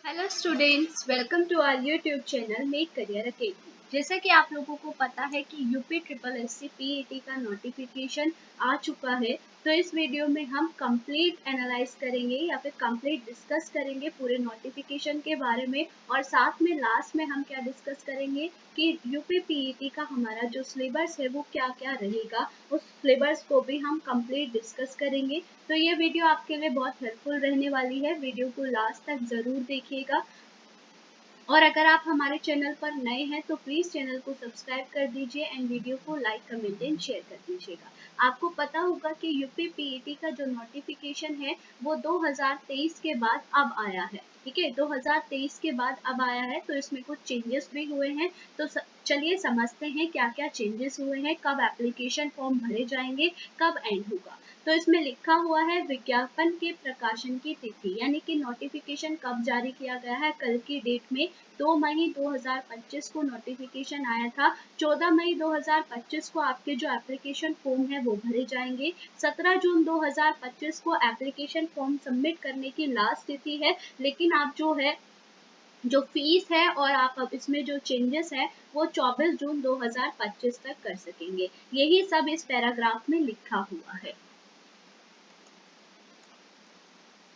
Hello students, welcome to our YouTube channel make career academy. जैसा कि आप लोगों को पता है कि यूपी ट्रिपल एससी पीईटी का नोटिफिकेशन आ चुका है, तो इस वीडियो में हम कंप्लीट एनालाइज करेंगे या फिर कंप्लीट डिस्कस करेंगे पूरे नोटिफिकेशन के बारे में। और साथ में लास्ट में हम क्या डिस्कस करेंगे कि यूपी पीईटी का हमारा जो सिलेबस है वो क्या क्या रहेगा, उस सिलेबस को भी हम कंप्लीट डिस्कस करेंगे। तो ये वीडियो आपके लिए बहुत हेल्पफुल रहने वाली है, वीडियो को लास्ट तक ज़रूर देखिएगा। और अगर आप हमारे चैनल पर नए हैं तो प्लीज़ चैनल को सब्सक्राइब कर दीजिए एंड वीडियो को लाइक कमेंट एंड शेयर कर दीजिएगा। आपको पता होगा कि यूपी पीईटी का जो नोटिफिकेशन है वो 2023 के बाद अब आया है। ठीक है, 2023 के बाद अब आया है, तो इसमें कुछ चेंजेस भी हुए हैं। तो चलिए समझते हैं क्या क्या चेंजेस हुए हैं, कब एप्लीकेशन फॉर्म भरे जाएंगे, कब एंड होगा। तो इसमें लिखा हुआ है विज्ञापन के प्रकाशन की तिथि, यानी कि नोटिफिकेशन कब जारी किया गया है। कल की डेट में 2 मई 2025 को नोटिफिकेशन आया था। 14 मई 2025 को आपके जो एप्लीकेशन फॉर्म है वो भरे जाएंगे। 17 जून 2025 को एप्लीकेशन फॉर्म सबमिट करने की लास्ट तिथि है, लेकिन आप जो फीस है और आप अब इसमें जो चेंजेस है वो 24 जून 2025 तक कर सकेंगे। यही सब इस पैराग्राफ में लिखा हुआ है।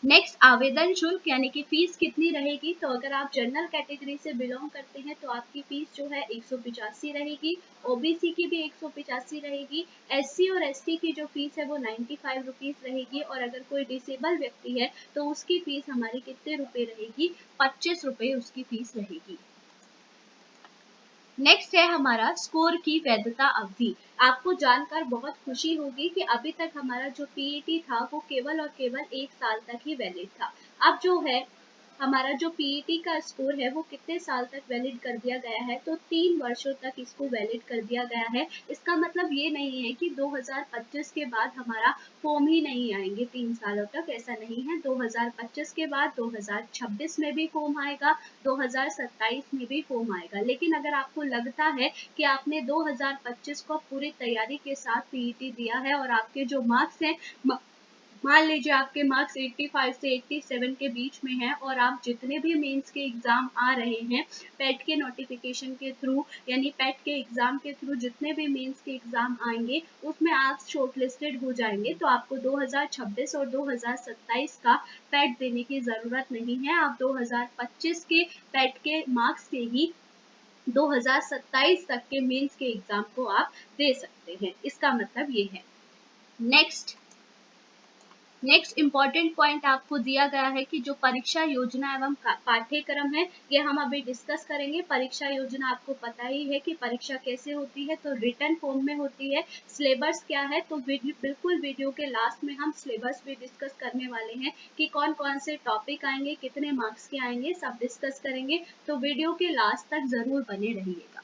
नेक्स्ट, आवेदन शुल्क यानी कि फीस कितनी रहेगी। तो अगर आप जनरल कैटेगरी से बिलोंग करते हैं तो आपकी फीस जो है 185 रहेगी। ओबीसी की भी 185 रहेगी। एससी और एसटी की जो फीस है वो 95 रुपीज़ रहेगी। और अगर कोई डिसेबल व्यक्ति है तो उसकी फीस हमारी कितने रुपए रहेगी, 25 रुपये उसकी फीस रहेगी। नेक्स्ट है हमारा स्कोर की वैधता अवधि। आपको जानकर बहुत खुशी होगी कि अभी तक हमारा जो पीईटी था वो केवल और केवल 1 साल तक ही वैलिड था। अब जो है हमारा जो पीईटी का स्कोर है वो कितने साल तक वैलिड कर दिया गया है, तो 3 वर्षों तक इसको वैलिड कर दिया गया है। इसका मतलब ये नहीं है कि 2025 के बाद हमारा फॉर्म ही नहीं आएंगे 3 सालों तक, ऐसा नहीं है। 2025 के बाद 2026 में भी फॉर्म आएगा, 2027 में भी फॉर्म आएगा। लेकिन अगर आपको लगता है कि आपने 2025 को पूरी तैयारी के साथ पीईटी दिया है और आपके जो मार्क्स हैं, मान लीजिए आपके मार्क्स 85 से 87 के बीच में हैं और आप जितने भी मेंस के एग्जाम आ रहे हैं पेट के नोटिफिकेशन के थ्रू, यानी पेट के एग्जाम के थ्रू जितने भी मेंस के एग्जाम आएंगे उसमें आप शॉर्टलिस्टेड हो जाएंगे, तो आपको 2026 और 2027 का पेट देने की ज़रूरत नहीं है। आप 2025 के पेट के मार्क्स से ही 2027 तक के मेंस के एग्जाम को आप दे सकते हैं। इसका मतलब ये है। नेक्स्ट इम्पॉर्टेंट पॉइंट आपको दिया गया है कि जो परीक्षा योजना एवं पाठ्यक्रम है ये हम अभी डिस्कस करेंगे। परीक्षा योजना आपको पता ही है कि परीक्षा कैसे होती है, तो रिटन फॉर्म में होती है। सिलेबस क्या है, तो बिल्कुल वीडियो के लास्ट में हम सिलेबस भी डिस्कस करने वाले हैं कि कौन कौन से टॉपिक आएंगे, कितने मार्क्स के आएंगे, सब डिस्कस करेंगे। तो वीडियो के लास्ट तक जरूर बने रहिएगा।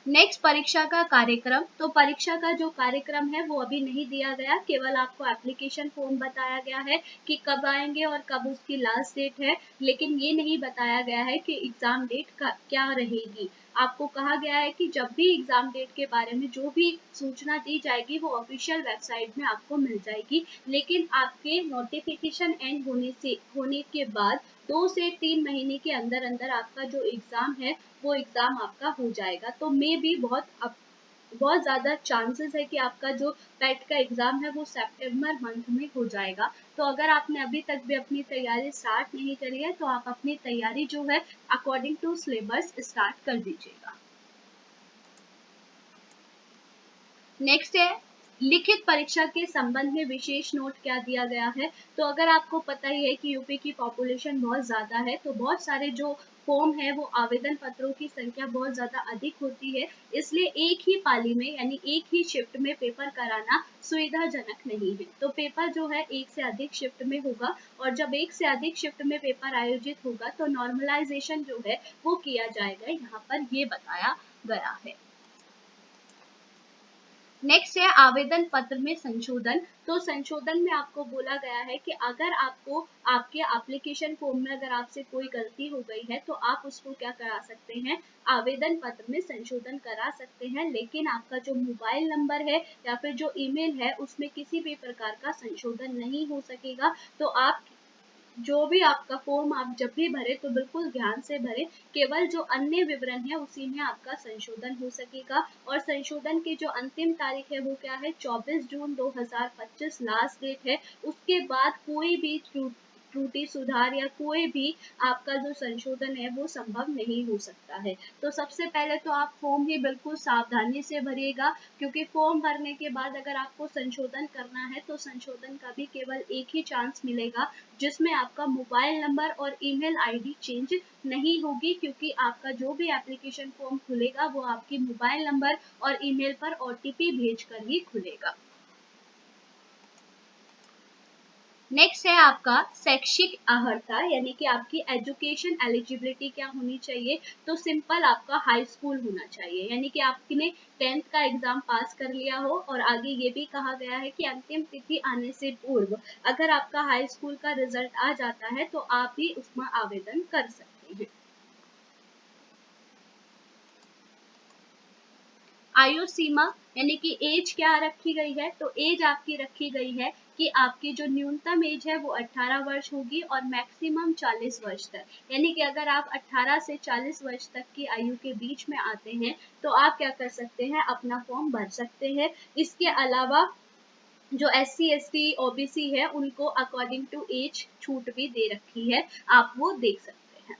नेक्स्ट, परीक्षा का कार्यक्रम। तो परीक्षा का जो कार्यक्रम है वो अभी नहीं दिया गया, केवल आपको एप्लीकेशन फॉर्म बताया गया है कि कब आएंगे और कब उसकी लास्ट डेट है, लेकिन ये नहीं बताया गया है कि एग्जाम डेट का क्या रहेगी। आपको कहा गया है कि जब भी एग्जाम डेट के बारे में जो भी सूचना दी जाएगी वो ऑफिशियल वेबसाइट में आपको मिल जाएगी, लेकिन आपके नोटिफिकेशन एंड होने के बाद 2 से 3 महीने के अंदर अंदर आपका जो एग्जाम है वो एग्जाम आपका हो जाएगा। तो मे भी बहुत ज़्यादा चांसेस है कि आपका जो पेट का एग्ज़ाम है वो सितंबर मंथ में हो जाएगा। तो अगर आपने अभी तक भी अपनी तैयारी स्टार्ट नहीं करी है तो आप अपनी तैयारी जो है अकॉर्डिंग टू सिलेबस स्टार्ट कर दीजिएगा। नेक्स्ट है लिखित परीक्षा के संबंध में विशेष नोट क्या दिया गया है। तो अगर आपको पता ही है कि यूपी की पॉपुलेशन बहुत ज़्यादा है, तो बहुत सारे जो फॉर्म है वो आवेदन पत्रों की संख्या बहुत ज़्यादा अधिक होती है, इसलिए एक ही पाली में यानी एक ही शिफ्ट में पेपर कराना सुविधाजनक नहीं है। तो पेपर जो है एक से अधिक शिफ्ट में होगा, और जब एक से अधिक शिफ्ट में पेपर आयोजित होगा तो नॉर्मलाइजेशन जो है वो किया जाएगा, यहाँ पर ये बताया गया है। नेक्स्ट है आवेदन पत्र में संशोधन। तो संशोधन में आपको बोला गया है कि अगर आपको आपके एप्लीकेशन फॉर्म में अगर आपसे कोई गलती हो गई है तो आप उसको क्या करा सकते हैं, आवेदन पत्र में संशोधन करा सकते हैं। लेकिन आपका जो मोबाइल नंबर है या फिर जो ईमेल है उसमें किसी भी प्रकार का संशोधन नहीं हो सकेगा। तो आप जो भी आपका फॉर्म आप जब भी भरे तो बिल्कुल ध्यान से भरे, केवल जो अन्य विवरण है उसी में आपका संशोधन हो सकेगा। और संशोधन की जो अंतिम तारीख है वो क्या है, 24 जून 2025 लास्ट डेट है। उसके बाद कोई भी त्रुटि सुधार या कोई भी आपका जो संशोधन है वो संभव नहीं हो सकता है। तो सबसे पहले तो आप फॉर्म ही बिल्कुल सावधानी से भरिएगा, क्योंकि फॉर्म भरने के बाद अगर आपको संशोधन करना है तो संशोधन का भी केवल एक ही चांस मिलेगा, जिसमें आपका मोबाइल नंबर और ईमेल आईडी चेंज नहीं होगी, क्योंकि आपका जो भी एप्लीकेशन फॉर्म खुलेगा वो आपकी मोबाइल नंबर और ईमेल पर ओटीपी भेजकर ही खुलेगा। नेक्स्ट है आपका शैक्षिक अर्हता, यानी कि आपकी एजुकेशन एलिजिबिलिटी क्या होनी चाहिए। तो सिंपल आपका हाई स्कूल होना चाहिए, यानी कि आपने 10th का एग्जाम पास कर लिया हो। और आगे ये भी कहा गया है कि अंतिम तिथि आने से पूर्व अगर आपका हाई स्कूल का रिजल्ट आ जाता है तो आप भी उसमें आवेदन कर सकते हैं। आयु सीमा, यानी कि एज क्या रखी गई है, तो एज आपकी रखी गई है कि आपकी जो न्यूनतम एज है वो 18 वर्ष होगी और मैक्सिमम 40 वर्ष तक। यानी कि अगर आप 18 से 40 वर्ष तक की आयु के बीच में आते हैं तो आप क्या कर सकते हैं, अपना फॉर्म भर सकते हैं। इसके अलावा जो SC ST OBC है उनको अकॉर्डिंग टू एज छूट भी दे रखी है, आप वो देख सकते हैं।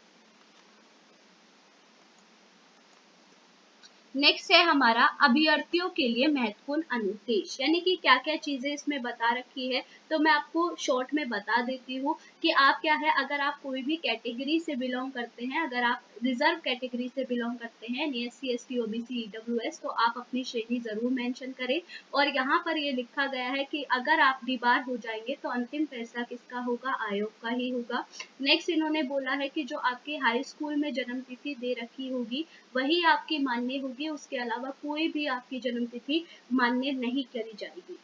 नेक्स्ट है हमारा अभ्यर्थियों के लिए महत्वपूर्ण अनुदेश, यानी कि क्या क्या चीजें इसमें बता रखी है। तो मैं आपको शॉर्ट में बता देती हूँ कि आप क्या है, अगर आप कोई भी कैटेगरी से बिलोंग करते हैं, अगर आप रिजर्व कैटेगरी से बिलोंग करते हैं, SC ST OBC EWS, तो आप अपनी श्रेणी जरूर मेंशन करें। और यहाँ पर ये लिखा गया है कि अगर आप डीबार हो जाएंगे तो अंतिम फैसला किसका होगा, आयोग का ही होगा। नेक्स्ट इन्होंने बोला है कि जो आपकी हाई स्कूल में जन्म तिथि दे रखी होगी वही आपकी मान्य होगी, उसके अलावा कोई भी आपकी जन्म तिथि मान्य नहीं करी जाएगी।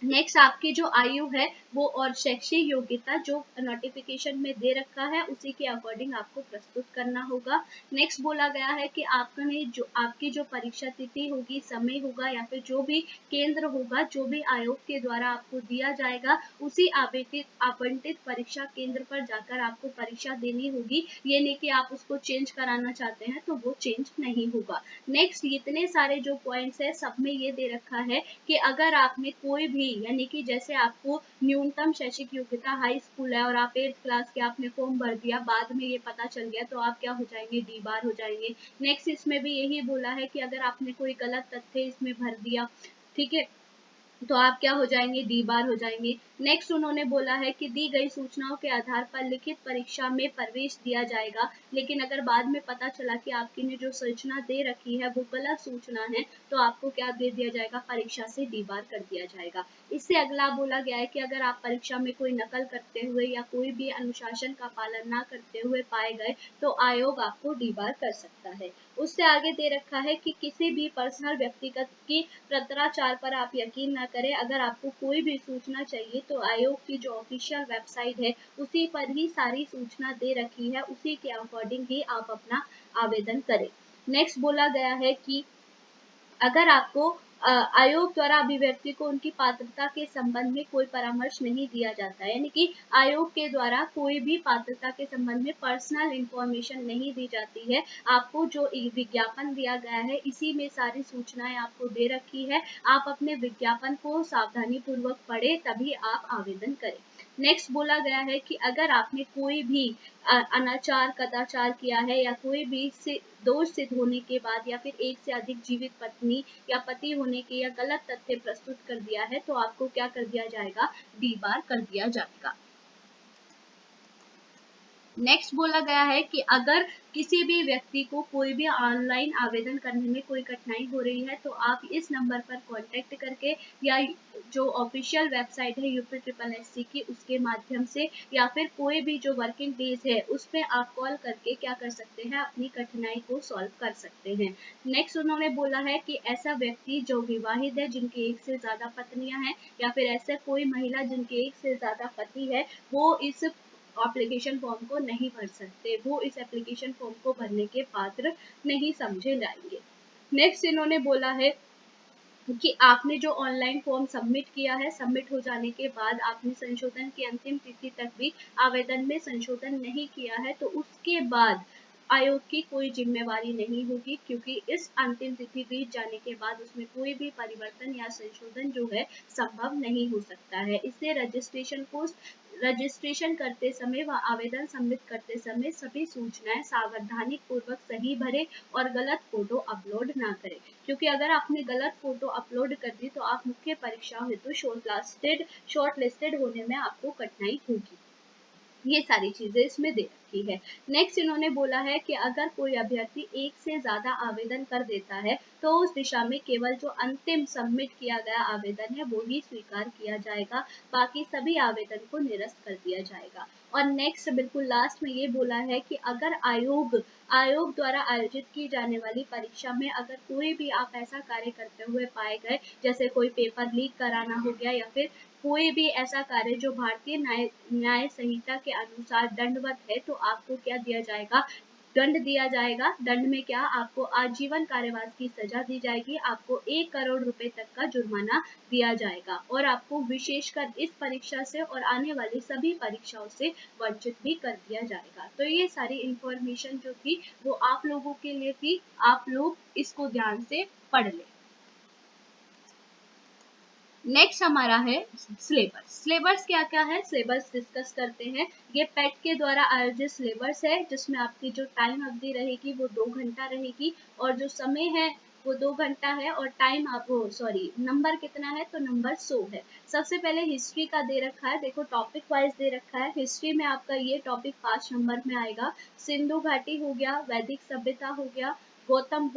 नेक्स्ट आपकी जो आयु है वो और शैक्षिक योग्यता जो नोटिफिकेशन में दे रखा है उसी के अकॉर्डिंग आपको प्रस्तुत करना होगा। नेक्स्ट बोला गया है कि आपने जो आपकी जो परीक्षा तिथि होगी, समय होगा या फिर जो भी केंद्र होगा, जो भी आयोग के द्वारा आपको दिया जाएगा उसी आवंटित परीक्षा केंद्र पर जाकर आपको परीक्षा देनी होगी। ये नहीं कि आप उसको चेंज कराना चाहते हैं तो वो चेंज नहीं होगा। नेक्स्ट इतने सारे जो पॉइंट्स है सब में ये दे रखा है कि अगर आपने कोई भी, यानी कि जैसे आपको न्यूनतम शैक्षिक योग्यता हाई स्कूल है और आप 8th क्लास के आपने फॉर्म भर दिया, बाद में ये पता चल गया तो आप क्या हो जाएंगे, डी बार हो जाएंगे। नेक्स्ट इसमें भी यही बोला है कि अगर आपने कोई गलत तथ्य इसमें भर दिया, ठीक है, तो आप क्या हो जाएंगे, डी बार हो जाएंगे। नेक्स्ट उन्होंने बोला है कि दी गई सूचनाओं के आधार पर लिखित परीक्षा में प्रवेश दिया जाएगा, लेकिन अगर बाद में पता चला कि आपकी ने जो सूचना दे रखी है वो गलत सूचना है तो आपको क्या दे दिया जाएगा, परीक्षा से डी बार कर दिया जाएगा। इससे अगला बोला गया है कि अगर आप परीक्षा में कोई नकल करते हुए या कोई भी अनुशासन का पालन ना करते हुए पाए गए तो आयोग आपको डी बार कर सकता है। उससे आगे दे रखा है कि किसी भी पर्सनल व्यक्तिगत की पत्राचार पर आप यकीन न करें। अगर आपको कोई भी सूचना चाहिए तो आयोग की जो ऑफिशियल वेबसाइट है उसी पर ही सारी सूचना दे रखी है, उसी के अकॉर्डिंग ही आप अपना आवेदन करें। नेक्स्ट बोला गया है कि अगर आपको आयोग द्वारा अभिव्यक्ति को उनकी पात्रता के संबंध में कोई परामर्श नहीं दिया जाता है, यानी कि आयोग के द्वारा कोई भी पात्रता के संबंध में पर्सनल इंफॉर्मेशन नहीं दी जाती है। आपको जो विज्ञापन दिया गया है इसी में सारी सूचनाएं आपको दे रखी है, आप अपने विज्ञापन को सावधानी पूर्वक पढ़े तभी आप आवेदन करें। नेक्स्ट बोला गया है कि अगर आपने कोई भी अनाचार कदाचार किया है या कोई भी दोष सिद्ध होने के बाद या फिर एक से अधिक जीवित पत्नी या पति होने के या गलत तथ्य प्रस्तुत कर दिया है तो आपको क्या कर दिया जाएगा, डी बार कर दिया जाएगा। नेक्स्ट बोला गया है कि अगर किसी भी व्यक्ति को कोई भी ऑनलाइन आवेदन करने में कोई कठिनाई हो रही है तो आप इस नंबर पर कांटेक्ट करके या जो ऑफिशियल वेबसाइट है UP की उसके माध्यम से या फिर कोई भी जो वर्किंग डेज है उस पर आप कॉल करके क्या कर सकते हैं, अपनी कठिनाई को सॉल्व कर सकते हैं। नेक्स्ट उन्होंने बोला है कि ऐसा व्यक्ति जो विवाहित है, जिनकी एक से ज्यादा पत्नियां हैं या फिर ऐसा कोई महिला जिनके एक से ज्यादा पति है, वो इस एप्लीकेशन फॉर्म को नहीं भर सकते, वो इस एप्लीकेशन फॉर्म को भरने के पात्र नहीं समझे जाएंगे। नेक्स्ट इन्होंने बोला है कि आपने जो ऑनलाइन फॉर्म सबमिट किया है, सबमिट हो जाने के बाद आपने संशोधन की अंतिम तिथि तक भी आवेदन में संशोधन नहीं किया है, तो उसके बाद आयोग की कोई जिम्मेवारी नहीं होगी, क्योंकि इस अंतिम तिथि बीत जाने के बाद उसमें कोई भी परिवर्तन या संशोधन जो है संभव नहीं हो सकता है। इसलिए रजिस्ट्रेशन करते समय व आवेदन सबमिट करते समय सभी सूचनाएं सावधानी पूर्वक सही भरें और गलत फोटो अपलोड ना करें, क्योंकि अगर आपने गलत फोटो अपलोड कर दी तो आप मुख्य परीक्षा हेतु शॉर्ट लिस्टेड होने में आपको कठिनाई होगी। ये सारी चीजें इसमें दे रखी है। नेक्स्ट इन्होंने बोला है कि अगर कोई अभ्यर्थी एक से ज्यादा आवेदन कर देता है तो उस दिशा में केवल जो अंतिम सबमिट किया गया आवेदन है वो ही स्वीकार किया जाएगा, बाकी सभी आवेदन को निरस्त कर दिया जाएगा। और नेक्स्ट बिल्कुल लास्ट में ये बोला है कि अगर आयोग द्वारा आयोजित की जाने वाली परीक्षा में अगर कोई भी आप ऐसा कार्य करते हुए पाए गए, जैसे कोई पेपर लीक कराना हो गया या फिर कोई भी ऐसा कार्य जो भारतीय न्याय संहिता के अनुसार दंडवत है, तो आपको क्या दिया जाएगा, दंड दिया जाएगा। दंड में क्या, आपको आजीवन कारावास की सजा दी जाएगी, आपको 1 करोड़ रुपए तक का जुर्माना दिया जाएगा और आपको विशेषकर इस परीक्षा से और आने वाली सभी परीक्षाओं से वंचित भी कर दिया जाएगा। तो ये सारी इंफॉर्मेशन जो थी वो आप लोगों के लिए थी, आप लोग इसको ध्यान से पढ़ लें। नेक्स्ट हमारा है सिलेबस। सिलेबस क्या क्या है, सिलेबस डिस्कस करते हैं। ये पेट के द्वारा आयोजित सिलेबस है, जिसमें आपकी जो टाइम अवधि रहेगी वो 2 घंटा रहेगी और जो समय है वो 2 घंटा है और टाइम आप नंबर कितना है, तो नंबर 100 है। सबसे पहले हिस्ट्री का दे रखा है, देखो टॉपिक वाइज दे रखा है। हिस्ट्री में आपका ये टॉपिक 5 नंबर में आएगा। सिंधु घाटी हो गया, वैदिक सभ्यता हो गया, गौतम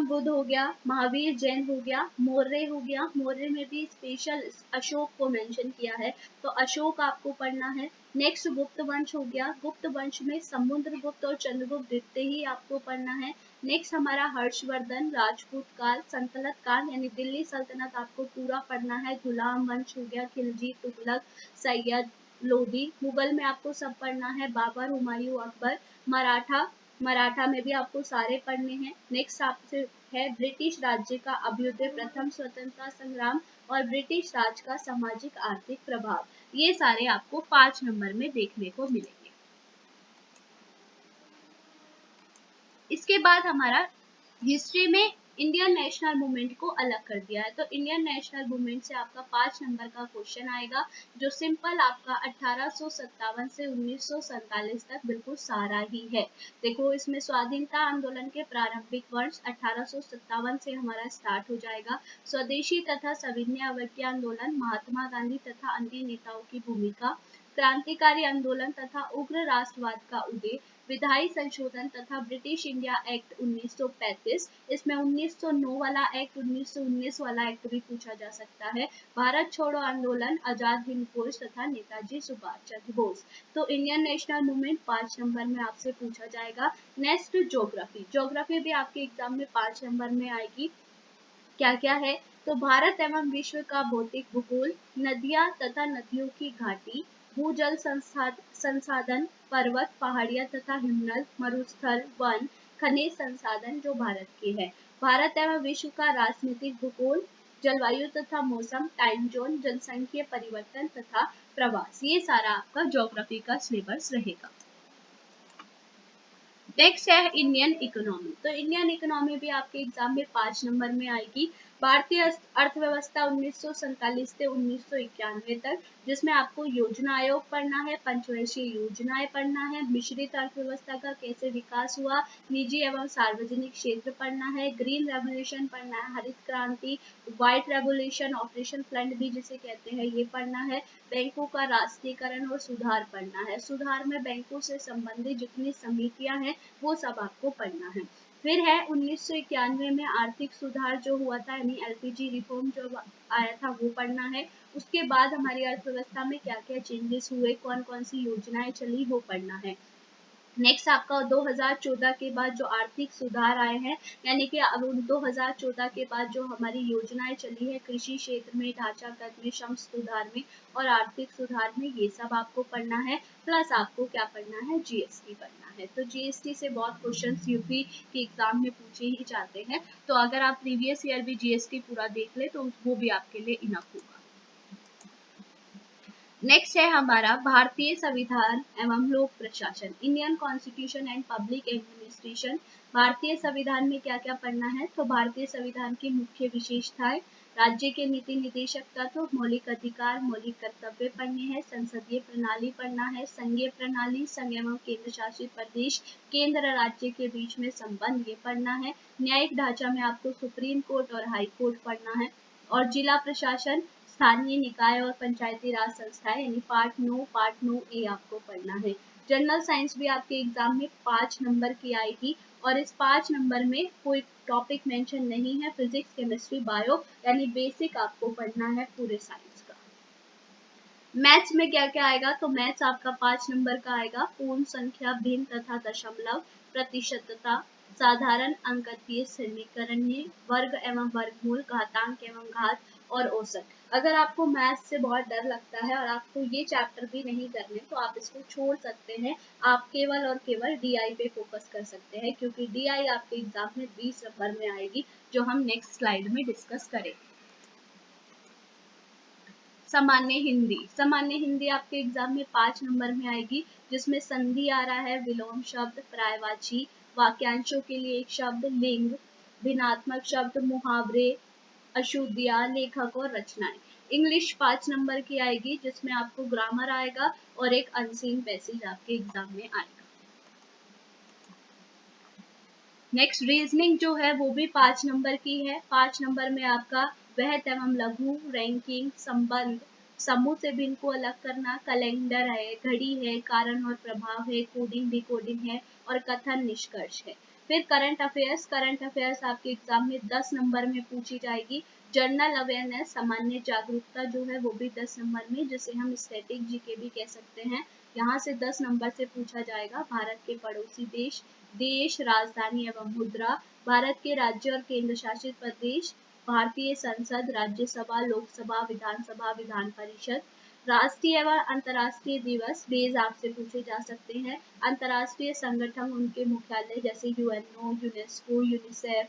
बुद्ध हो गया, महावीर जैन हो गया, मौर्य हो गया। मौर्य में भी स्पेशल अशोक को मेंशन किया है, तो अशोक आपको पढ़ना है। नेक्स्ट गुप्त वंश हो गया, गुप्त वंश में समुद्रगुप्त और चंद्रगुप्त द्वितीय ही आपको पढ़ना है। नेक्स्ट हमारा हर्षवर्धन, राजपूत काल, संतलत काल यानी दिल्ली सल्तनत आपको पूरा पढ़ना है। गुलाम वंश हो गया, खिलजी, तुगलक, सैयद, लोधी। मुगल में आपको सब पढ़ना है, बाबर, हुमायूं, अकबर। मराठा में भी आपको सारे पढ़ने हैं। नेक्स्ट आपसे है ब्रिटिश राज्य का अभ्युदय, प्रथम स्वतंत्रता संग्राम और ब्रिटिश राज का सामाजिक आर्थिक प्रभाव। ये सारे आपको 5 नंबर में देखने को मिलेंगे। इसके बाद हमारा हिस्ट्री में इंडियन नेशनल मूवमेंट को अलग कर दिया है, तो इंडियन नेशनल मूवमेंट से आपका 5 नंबर का क्वेश्चन आएगा, जो सिंपल आपका 1857 से 1947 तक बिल्कुल सारा ही है। देखो इसमें स्वाधीनता आंदोलन के प्रारंभिक वर्ष 1857 से हमारा स्टार्ट हो जाएगा। स्वदेशी तथा सविनय अवज्ञा आंदोलन, महात्मा गांधी तथा अन्य नेताओं की भूमिका, क्रांतिकारी आंदोलन तथा उग्र राष्ट्रवाद का उदय, विधायी संशोधन तथा ब्रिटिश इंडिया एक्ट 1935, इसमें 1909 वाला एक्ट, 1919 वाला एक्ट भी पूछा जा सकता है, भारत छोड़ो आंदोलन, आजाद हिंद फौज तथा नेताजी सुभाष चंद्र बोस। तो इंडियन नेशनल मूवमेंट 5 नंबर में आपसे पूछा जाएगा। नेक्स्ट ज्योग्राफी, ज्योग्राफी भी आपके एग्जाम में 5 नंबर में आएगी। क्या क्या है, तो भारत एवं विश्व का भौतिक भूगोल, नदियां तथा नदियों की घाटी, भूजल संसाधन, पर्वत, पहाड़ियां तथा हिमनद, मरुस्थल, वन, खनिज संसाधन जो भारत के है। भारत एवं विश्व का राजनीतिक भूगोल, जलवायु तथा मौसम, टाइम जोन, जनसंख्या परिवर्तन तथा प्रवास। ये सारा आपका ज्योग्राफी का सिलेबस रहेगा। नेक्स्ट है इंडियन इकोनॉमी, तो इंडियन इकोनॉमी भी आपके एग्जाम में 5 नंबर में आएगी। भारतीय अर्थव्यवस्था 1947 से 1991 तक, जिसमें आपको योजना आयोग पढ़ना है, पंचवर्षीय योजनाएं पढ़ना है, मिश्रित अर्थव्यवस्था का कैसे विकास हुआ, निजी एवं सार्वजनिक क्षेत्र पढ़ना है, ग्रीन रेवोल्यूशन पढ़ना है, हरित क्रांति, व्हाइट रेवोल्यूशन, ऑपरेशन फ्लड भी जिसे कहते हैं ये पढ़ना है, बैंकों का राष्ट्रीयकरण और सुधार पढ़ना है। सुधार में बैंकों से संबंधित जितनी समितियां हैं वो सब आपको पढ़ना है। फिर है 1991 में आर्थिक सुधार जो हुआ था, यानी एलपीजी रिफॉर्म जो आया था वो पढ़ना है। उसके बाद हमारी अर्थव्यवस्था में क्या क्या चेंजेस हुए, कौन कौन सी योजनाएं चली, वो पढ़ना है। नेक्स्ट आपका 2014 के बाद जो आर्थिक सुधार आए हैं, यानी कि अब 2014 के बाद जो हमारी योजनाएं चली है कृषि क्षेत्र में, ढांचागत में, श्रम सुधार में और आर्थिक सुधार में, ये सब आपको पढ़ना है। प्लस आपको क्या पढ़ना है, जीएसटी पढ़ना है। तो जीएसटी से बहुत क्वेश्चंस यूपी के एग्जाम में पूछे ही जाते हैं, तो अगर आप प्रीवियस ईयर भी जीएसटी पूरा देख ले तो वो भी आपके लिए इनफ होगा। नेक्स्ट है हमारा भारतीय संविधान एवं लोक प्रशासन, Indian constitution and public administration. भारतीय संविधान में क्या क्या पढ़ना है, तो भारतीय संविधान की मुख्य विशेषताएं, राज्य के नीति निर्देशक तत्व, मौलिक अधिकार, मौलिक कर्तव्य पढ़ने हैं, संसदीय प्रणाली पढ़ना है, संघीय प्रणाली, संघ एवं केंद्र शासित प्रदेश, केंद्र राज्य के बीच में संबंध, ये पढ़ना है। न्यायिक ढांचा में आपको सुप्रीम कोर्ट और हाई कोर्ट पढ़ना है। और जिला प्रशासन, स्थानीय निकाय और पंचायती राज संस्थाएं, यानी पार्ट 9 ए आपको पढ़ना है। जनरल साइंस भी आपके एग्जाम में 5 नंबर की आएगी और इस 5 नंबर में कोई टॉपिक मेंशन नहीं है, फिजिक्स, केमिस्ट्री, बायो, यानी बेसिक आपको पढ़ना है पूरे साइंस का। मैथ्स में क्या क्या आएगा, तो मैथ्स आपका 5 नंबर का आएगा, पूर्ण संख्या, भिन्न तथा दशमलव, प्रतिशतता, साधारण अंकगणितीय समीकरण, वर्ग एवं वर्गमूल, घातांक एवं घात और औसत। अगर आपको मैथ्स से बहुत डर लगता है और आपको ये चैप्टर भी नहीं करने, तो आप इसको छोड़ सकते हैं। आप केवल और केवल डीआई पे फोकस कर सकते हैं, क्योंकि डीआई आपके एग्जाम में 20 नंबर में आएगी, जो हम नेक्स्ट स्लाइड में डिस्कस करेंगे। सामान्य हिंदी आपके एग्जाम में 5 नंबर में आएगी, जिसमें संधि आ रहा है, विलोम शब्द, पर्यायवाची, वाक्यांशों के लिए एक शब्द, लिंग, भिन्नात्मक शब्द, मुहावरे, अशुद्धियां, लेखक और रचनाएं। इंग्लिश 5 नंबर की आएगी, जिसमें आपको ग्रामर आएगा और एक अनसीन पैसेज आपके एग्जाम में आएगा। नेक्स्ट रीजनिंग जो है वो भी 5 नंबर की है। 5 नंबर में आपका वहत एवं लघु, रैंकिंग, संबंध, समूह से भिन्न को अलग करना, कैलेंडर है, घड़ी है, कारण और प्रभाव है, कोडिंग डिकोडिंग है और कथन निष्कर्ष है। फिर करंट अफेयर्स आपके एग्जाम में 10 नंबर में पूछी जाएगी। जनरल अवेयरनेस, सामान्य जागरूकता जो है वो भी 10 नंबर में, जिसे हम स्टैटिक जीके भी कह सकते हैं, यहाँ से 10 नंबर से पूछा जाएगा। भारत के पड़ोसी देश, राजधानी एवं मुद्रा, भारत के राज्य और केंद्र शासित प्रदेश, भारतीय संसद, राज्यसभा, लोकसभा, विधानसभा, विधान परिषद, राष्ट्रीय एवं अंतर्राष्ट्रीय दिवस, डेज आपसे पूछे जा सकते हैं। अंतर्राष्ट्रीय संगठन, उनके मुख्यालय, जैसे UNO, UNESCO, UNICEF,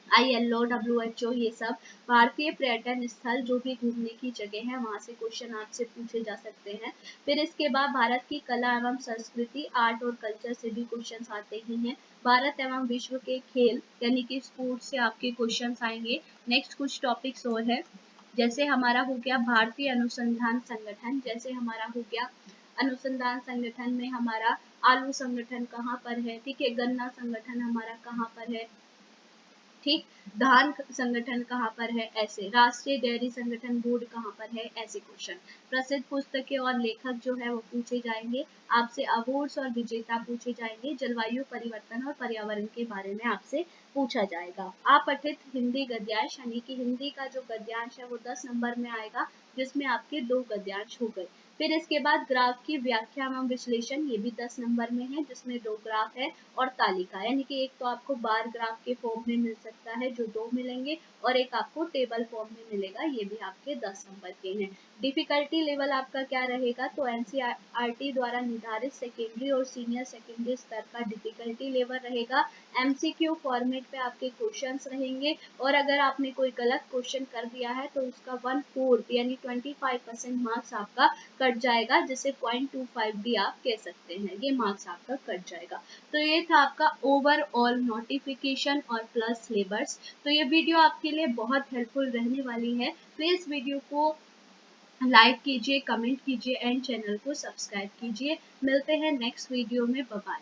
ILO, WHO, ये सब। भारतीय पर्यटन स्थल, जो भी घूमने की जगह है, वहां से क्वेश्चन आपसे पूछे जा सकते हैं। फिर इसके बाद भारत की कला एवं संस्कृति, आर्ट और कल्चर से भी क्वेश्चन आते ही हैं। भारत एवं विश्व के खेल, यानी कि स्पोर्ट्स से आपके क्वेश्चन आएंगे। नेक्स्ट कुछ टॉपिक्स और है, जैसे हमारा हो गया भारतीय अनुसंधान संगठन, जैसे हमारा हो गया अनुसंधान संगठन में हमारा आलू संगठन कहाँ पर है, ठीक है, गन्ना संगठन हमारा कहाँ पर है, ठीक, धान संगठन कहाँ पर है, ऐसे, राष्ट्रीय डेयरी संगठन बोर्ड कहाँ पर है, ऐसे क्वेश्चन। प्रसिद्ध पुस्तकें और लेखक जो है वो पूछे जाएंगे आपसे, अवार्ड्स और विजेता पूछे जाएंगे, जलवायु परिवर्तन और पर्यावरण के बारे में आपसे पूछा जाएगा। अपठित हिंदी गद्यांश, यानी कि हिंदी का जो गद्यांश है वो 10 नंबर में आएगा, जिसमें आपके 2 गद्यांश हो गए। फिर इसके बाद ग्राफ की व्याख्या एवं विश्लेषण, ये भी 10 नंबर में है, जिसमें 2 ग्राफ है और तालिका, यानी कि एक तो आपको बार ग्राफ के फॉर्म में मिल सकता है जो 2 मिलेंगे, और एक आपको टेबल फॉर्म में मिलेगा, ये भी आपके 10 नंबर के हैं। डिफिकल्टी लेवल आपका क्या रहेगा, तो एनसीईआरटी द्वारा निर्धारित सेकेंडरी और सीनियर सेकेंडरी स्तर का डिफिकल्टी लेवल रहेगा। एमसीक्यू फॉर्मेट पे आपके क्वेश्चंस रहेंगे, और अगर आपने कोई गलत क्वेश्चन कर दिया है तो उसका 1/4 यानी 25% मार्क्स आपका कट जाएगा, जिसे 0.25 भी आप कह सकते हैं, ये मार्क्स आपका कट जाएगा। तो ये था आपका ओवरऑल नोटिफिकेशन और प्लस सिलेबस। तो ये वीडियो आपके लिए बहुत हेल्पफुल रहने वाली है, तो इस वीडियो को लाइक कीजिए, कमेंट कीजिए एंड चैनल को सब्सक्राइब कीजिए। मिलते हैं नेक्स्ट वीडियो में, बाय बाय।